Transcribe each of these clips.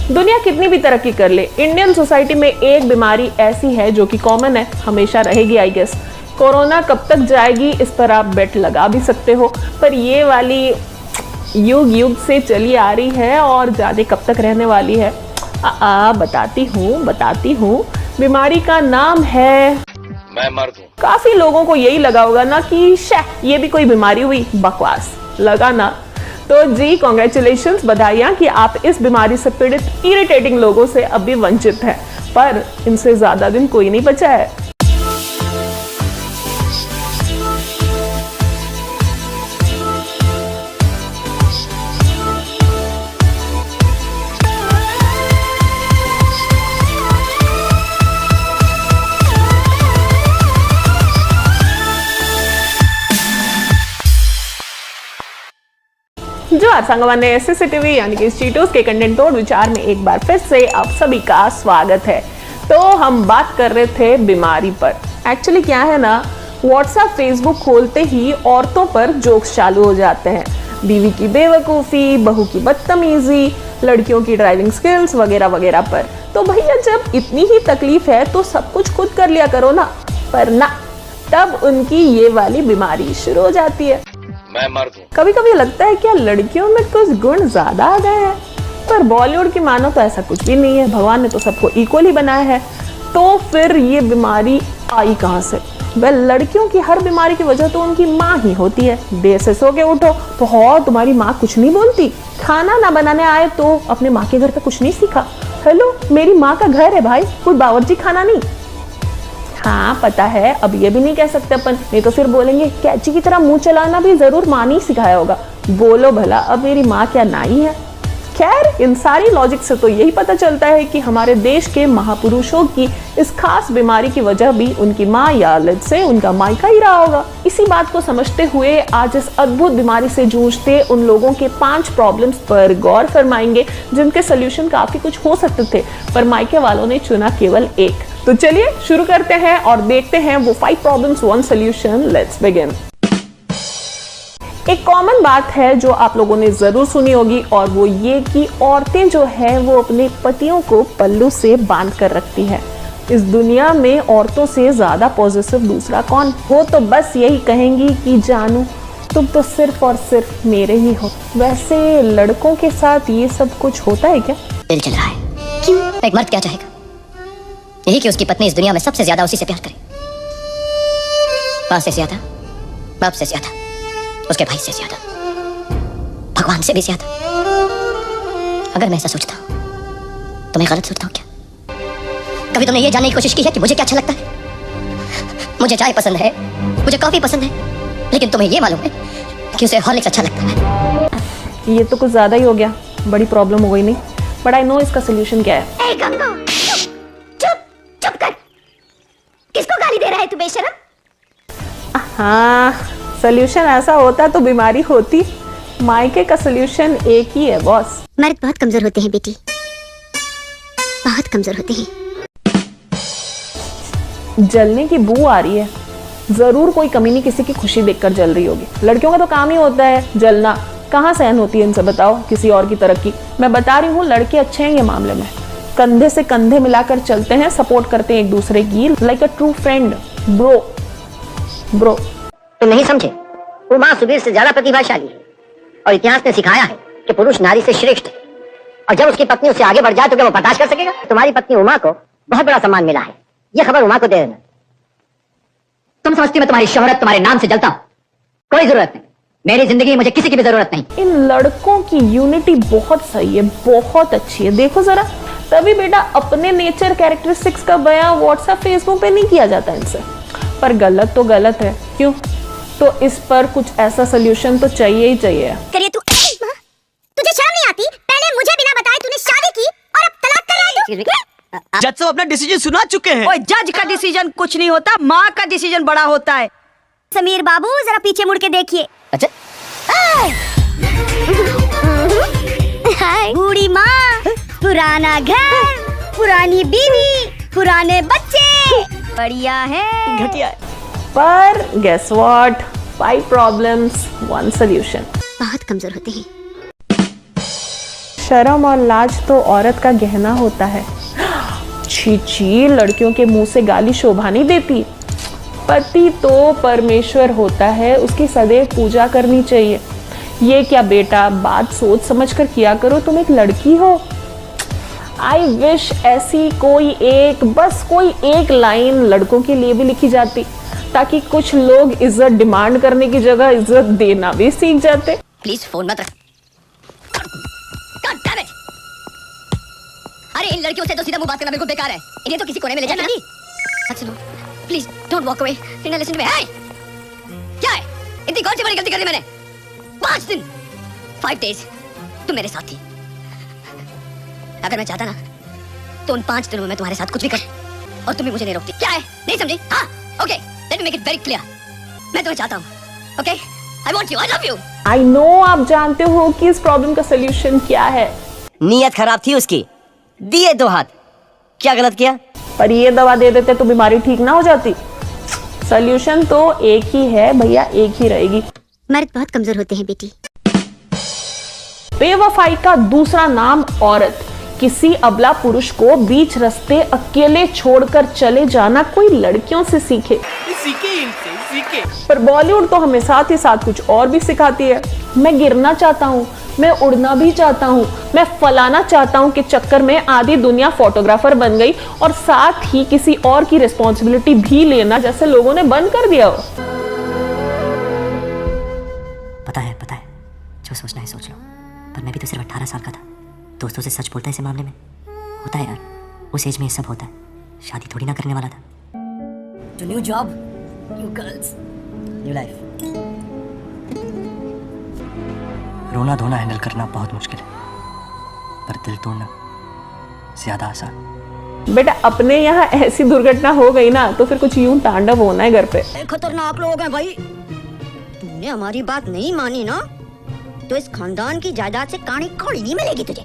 दुनिया कितनी भी तरक्की कर ले, इंडियन सोसाइटी में एक बीमारी ऐसी है जो कि कॉमन है, हमेशा रहेगी आई गेस। कोरोना कब तक जाएगी इस पर आप बेट लगा भी सकते हो, पर ये वाली युग युग से चली आ रही है और जाने कब तक रहने वाली है। बताती हूँ। बीमारी का नाम है मैं मर्द हूँ। काफी लोगों को यही लगा होगा ना कि ये भी कोई बीमारी हुई, बकवास लगा ना। तो जी कॉन्ग्रेचुलेशंस, बधाइयाँ कि आप इस बीमारी से पीड़ित इरिटेटिंग लोगों से अभी वंचित हैं, पर इनसे ज्यादा दिन कोई नहीं बचा है। जो संगवान SSTV यानी कि चीटोस के कंटेंट तोड़ विचार में एक बार फिर से आप सभी का स्वागत है। तो हम बात कर रहे थे बीमारी पर। एक्चुअली क्या है ना, व्हाट्सएप फेसबुक खोलते ही औरतों पर जोक्स चालू हो जाते हैं। बीवी की बेवकूफ़ी, बहू की बदतमीजी, लड़कियों की ड्राइविंग स्किल्स वगैरह वगैरह पर। तो भैया जब इतनी ही तकलीफ है तो सब कुछ खुद कर लिया करो ना, पर ना, तब उनकी ये वाली बीमारी शुरू हो जाती है। मैं मर्द हूँ। कभी कभी लगता है क्या लड़कियों में कुछ गुण ज्यादा आ गए हैं, पर बॉलीवुड की मानो तो ऐसा कुछ भी नहीं है। भगवान ने तो सबको इक्वली बनाया है। तो फिर ये बीमारी आई कहाँ से? लड़कियों की हर बीमारी की वजह तो उनकी माँ ही होती है। देर से सो के उठो तो हाँ तुम्हारी माँ कुछ नहीं बोलती, खाना ना बनाने आए तो अपने माँ के घर पे कुछ नहीं सीखा। हेलो, मेरी माँ का घर है भाई, कोई बावर्ची खाना नहीं। हाँ पता है, अब ये भी नहीं कह सकते अपन, नहीं तो फिर बोलेंगे कैची की तरह मुंह चलाना भी जरूर माँ ने सिखाया होगा। बोलो भला, अब मेरी माँ क्या नाई है? खैर, इन सारी लॉजिक से तो यही पता चलता है कि हमारे देश के महापुरुषों की इस खास बीमारी की वजह भी उनकी माँ या लेट्स से उनका मायका ही रहा होगा। इसी बात को समझते हुए आज इस अद्भुत बीमारी से जूझते उन लोगों के 5 प्रॉब्लम्स पर गौर फरमाएंगे, जिनके सोल्यूशन काफी कुछ हो सकते थे, पर मायके वालों ने चुना केवल एक। तो चलिए शुरू करते हैं और देखते हैं वो 5 प्रॉब्लम्स 1 सोल्यूशन। Let's begin. एक कॉमन बात है जो आप लोगों ने जरूर सुनी होगी, और वो ये कि औरतें जो है वो अपने पतियों को पल्लू से बांध कर रखती है। इस दुनिया में औरतों से ज्यादा पॉजिटिव दूसरा कौन हो? तो बस यही कहेंगी कि जानू तुम तो सिर्फ और सिर्फ मेरे ही हो। वैसे लड़कों के साथ ये सब कुछ होता है क्या? दिल चल रहा है। क्यों? एक मर्द क्या चाहेगा? यही कि उसकी पत्नी इस दुनिया में सबसे ज्यादा उसी से प्यार करे। माँ से ज्यादा, बाप से ज्यादा, उसके भाई से ज्यादा, भगवान से भी ज्यादा। अगर मैं ऐसा सोचता हूं तो मैं गलत सोचता हूं क्या? कभी तुमने ये जानने की कोशिश की है कि मुझे क्या अच्छा लगता है? मुझे चाय पसंद है, मुझे कॉफी पसंद है, लेकिन तुम्हें ये मालूम है कि उसे हॉर्लिक्स अच्छा लगता है। ये तो कुछ ज्यादा ही हो गया, बड़ी प्रॉब्लम हो गई नहीं, बट आई नो इसका सोल्यूशन क्या है। ए गंगा, चुप कर। किसको गाली दे रहा है तू बेशरम? हाँ, सोल्यूशन ऐसा होता तो बीमारी होती। मायके का सोल्यूशन एक ही है बॉस। मर्द बहुत कमजोर होते हैं बेटी, बहुत कमजोर होते हैं। जलने की बू आ रही है, जरूर कोई कमी नहीं किसी की खुशी देखकर जल रही होगी। लड़कियों का तो काम ही होता है जलना, कहाँ सहन होती है इनसे बताओ किसी और की तरक्की। मैं बता रही हूँ लड़के अच्छे हैं ये मामले में, कंधे से कंधे मिलाकर चलते हैं, सपोर्ट करते हैं एक दूसरे की, like a true friend. Bro तुम नहीं समझे, उमा सुबीर से ज्यादा प्रतिभाशाली है और इतिहास ने सिखाया है कि पुरुष नारी से श्रेष्ठ है, और जब उसकी पत्नी उससे आगे बढ़ जाए तो क्या वो बर्दाश्त कर सकेगा? तुम्हारी पत्नी उमा को बहुत बड़ा सम्मान मिला है, ये खबर उमा को दे देना। तुम समझती मैं तुम्हारी शोहरत तुम्हारे नाम से जलता हूं? कोई जरूरत नहीं, मेरी जिंदगी में मुझे किसी की भी जरूरत नहीं। इन लड़कों की यूनिटी बहुत सही है, बहुत अच्छी है। देखो जरा, तभी बेटा अपने नेचर कैरेक्टरिस्टिक्स का बयां व्हाट्सएप फेसबुक पे नहीं किया जाता इनसे। पर गलत तो गलत है, क्यों? तो इस पर कुछ ऐसा सोल्यूशन तो चाहिए ही चाहिए। करिए तू, तुझे शर्म नहीं आती? पहले मुझे बिना बताए तूने शादी की और अब तलाक कर रहा है। जज साहब अपना डिसीजन सुना चुके हैं। ओए, जज का डिसीजन कुछ नहीं होता, माँ का डिसीजन बड़ा होता है। समीर बाबू जरा पीछे मुड़ के देखिए। अच्छा, बूढ़ी माँ, पुराना घर, पुरानी बीवी, पुराने बच्चे, बढ़िया है। घटिया है। पर गेस व्हाट, 5 प्रॉब्लम्स 1 सोल्यूशन। बहुत कमजोर होते हैं। शर्म और लाज तो औरत का गहना होता है। छी छी, लड़कियों के मुंह से गाली शोभा नहीं देती। पति तो परमेश्वर होता है, उसकी सदैव पूजा करनी चाहिए। ये क्या बेटा, बात सोच समझ कर किया करो, तुम एक लड़की हो। आई विश ऐसी कोई एक लाइन लड़कों के लिए भी लिखी जाती, ताकि कुछ लोग इज्जत डिमांड करने की जगह इज्जत देना भी सीख जाते। प्लीज फोन मत रख। God damn it! अरे इन लड़कियों से तो सीधा मुंह बात करना बिल्कुल बेकार है। इन्हें तो किसी कोने में ले जाना। मत सुनो, please don't walk away. Listen to me. क्या है? इतनी कौन सी बड़ी गलती कर दी मैंने? 5 दिन 5 डेज तुम मेरे साथ थी। अगर मैं चाहता ना तो उन 5 दिनों में मैं तुम्हारे साथ कुछ भी कर, और तुम भी मुझे नहीं रोकती। क्या है? नहीं समझी? हाँ, okay, let me make it very clear. मैं तुम्हें चाहता हूँ, okay? I want you, I love you. I know आप जानते हो कि इस प्रॉब्लम का सलूशन क्या है। नीयत खराब थी उसकी, दिए 2 हाथ। क्या गलत किया? पर ये दवा दे देते तो बीमारी ठीक ना हो जाती। सलूशन तो एक ही है भैया, एक ही रहेगी। मर्द बहुत कमजोर होते हैं बेटी। बेवफाई का दूसरा नाम औरत। किसी अबला पुरुष को बीच रास्ते अकेले छोड़कर चले जाना कोई लड़कियों से सीखे। पर बॉलीवुड तो हमें साथ ही साथ कुछ और भी सिखाती है। मैं गिरना चाहता हूँ, मैं उड़ना भी चाहता हूँ, मैं फलाना चाहता हूँ के चक्कर में आधी दुनिया फोटोग्राफर बन गई, और साथ ही किसी और की रिस्पॉन्सिबिलिटी भी लेना जैसे लोगों ने बंद कर दिया हो। पता है, जो सोचना है सोच लो। पर मैं भी तो सिर्फ 18 साल का था। दोस्तों से सच बोलता है इस मामले में। होता है यार, उस एज में ये सब होता है। शादी थोड़ी ना करने वाला था। तो new job, new girls, new life. रोना धोना हैंडल करना बहुत मुश्किल है, पर दिल तोड़ना ज्यादा आसान। बेटा अपने यहाँ ऐसी दुर्घटना हो गई ना तो फिर कुछ यूं तांडव होना है घर पे। खतरनाक लोग हैं भाई। तुमने हमारी बात नहीं मानी ना तो इस खानदान की जायदाद से कानी कौड़ी नहीं मिलेगी तुझे।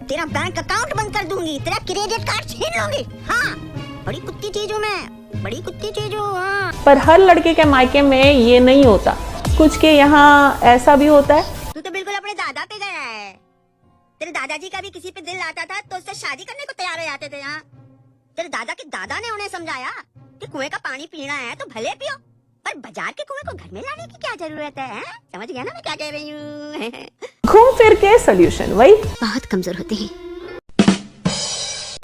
तेरा बैंक अकाउंट बंद कर दूंगी, तेरा क्रेडिट कार्ड छीन लूंगी। हाँ, बड़ी कुत्ती चीज हूँ मैं, बड़ी कुत्ती चीज हूँ। हाँ। पर हर लड़के के मायके में ये नहीं होता, कुछ के यहाँ ऐसा भी होता है। तू तो बिल्कुल अपने दादा पे गया है। तेरे दादाजी का भी किसी पे दिल आता था तो उससे शादी करने को तैयार हो जाते थे। हाँ, तेरे दादा के दादा ने उन्हें समझाया कि कुएं का पानी पीना है तो भले पियो, पर बाजार के कुएं को घर में लाने की क्या जरूरत है? समझ गया ना मैं क्या कह रही हूँ? घूम फिर के सॉल्यूशन वही। बहुत कमजोर होते हैं।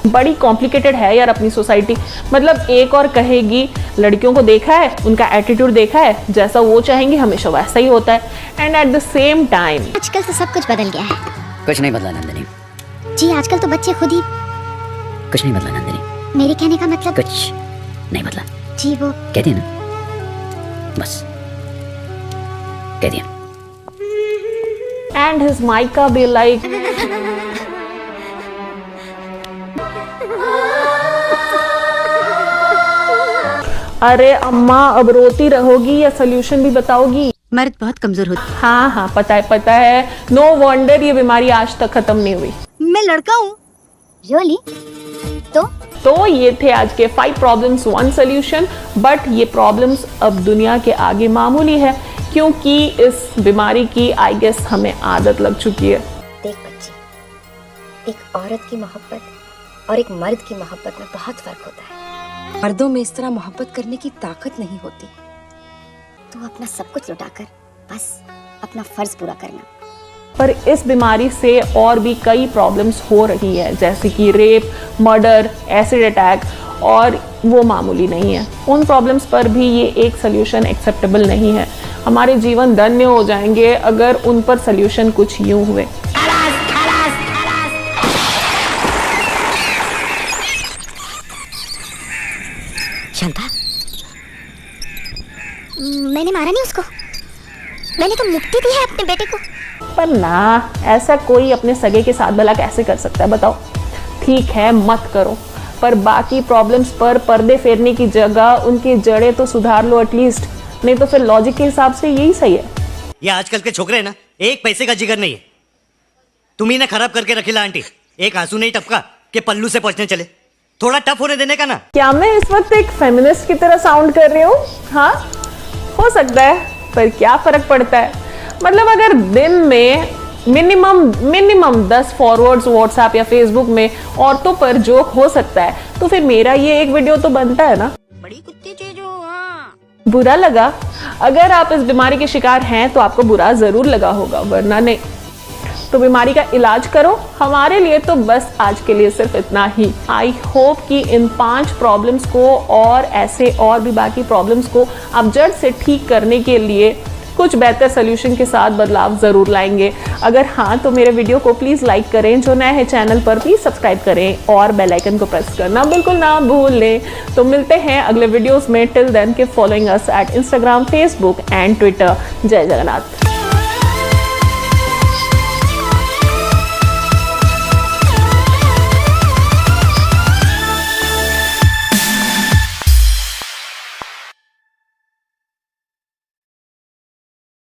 बड़ी कॉम्प्लिकेटेड है यार अपनी सोसाइटी। मतलब एक और कहेगी लड़कियों को देखा है, उनका एटीट्यूड देखा है, जैसा वो चाहेंगी हमेशा वैसा ही होता है। And at the same time आजकल तो सब कुछ बदल गया है। कुछ नहीं बदला नंदिनी। जी आजकल तो बच्चे खुद ही। कुछ नहीं बदला नंदिनी। मेरे कहने का मतलब कुछ नहीं बदला। जी वो कह दिया ना, बस कह दिया। And his mica be like अरे अम्मा अब रोती रहोगी या सोल्यूशन भी बताओगी? मर्द बहुत कमजोर होते। हाँ हाँ पता है। नो वंडर ये बीमारी आज तक खत्म नहीं हुई। मैं लड़का हूँ। रियली? तो ये थे आज के 5 प्रॉब्लम्स 1 सोल्यूशन। बट ये प्रॉब्लम्स अब दुनिया के आगे मामूली है, क्योंकि इस बीमारी की आई गेस हमें आदत लग चुकी है। देख बच्ची, एक औरत की मोहब्बत और एक मर्द की मोहब्बत में बहुत फर्क होता है। मर्दों में इस तरह मोहब्बत करने की ताकत नहीं होती। तो अपना सब कुछ लुटाकर बस अपना फर्ज पूरा करना। पर इस बीमारी से और भी कई प्रॉब्लम्स हो रही है, जैसे कि रेप, मर्डर, एसिड अटैक, और वो मामूली नहीं है। उन प्रॉब्लम्स पर भी ये एक सोल्यूशन एक्सेप्टेबल नहीं है। हमारे जीवन धन्य हो जाएंगे अगर उन पर सोल्यूशन कुछ यूं हुए। शांता, मैंने मारा नहीं उसको, मैंने तो मुक्ति दी है अपने बेटे को। पर ना, ऐसा कोई अपने सगे के साथ भला कैसे कर सकता है बताओ? ठीक है मत करो, पर बाकी प्रॉब्लम्स पर पर्दे फेरने की जगह उनकी जड़ें तो सुधार लो एटलीस्ट। नहीं तो फिर लॉजिक के हिसाब से यही सही है। ये आजकल के छोकरे ना, एक पैसे का जिगर नहीं है। तुम ही ने खराब करके रखीला आंटी। एक आंसू नहीं टपका के पल्लू से पहुंचने चले। थोड़ा टफ होने देने का ना। क्या मैं इस वक्त एक फेमिनिस्ट की तरह साउंड कर रही हूँ? हाँ हो सकता है, पर क्या फर्क पड़ता है? मतलब अगर दिन में मिनिमम 10 फॉरवर्ड्स व्हाट्सएप या फेसबुक में औरतों पर जोक हो सकता है, तो फिर मेरा ये एक वीडियो तो बनता है ना। बड़ी कुत्ती चीज हो। हाँ। बुरा लगा? अगर आप इस बीमारी के शिकार हैं तो आपको बुरा जरूर लगा होगा, वरना नहीं। तो बीमारी का इलाज करो। हमारे लिए तो बस आज के लिए सिर्फ इतना ही। आई होप कि इन 5 प्रॉब्लम्स को और ऐसे और भी बाकी प्रॉब्लम्स को आप जड़ से ठीक करने के लिए कुछ बेहतर सोल्यूशन के साथ बदलाव जरूर लाएंगे। अगर हाँ तो मेरे वीडियो को प्लीज लाइक करें, जो नए हैं चैनल पर प्लीज सब्सक्राइब करें और बेल आइकन को प्रेस करना बिल्कुल ना भूलें। तो मिलते हैं अगले वीडियोस में। Till then keep following us at Instagram, Facebook and Twitter. जय जगन्नाथ।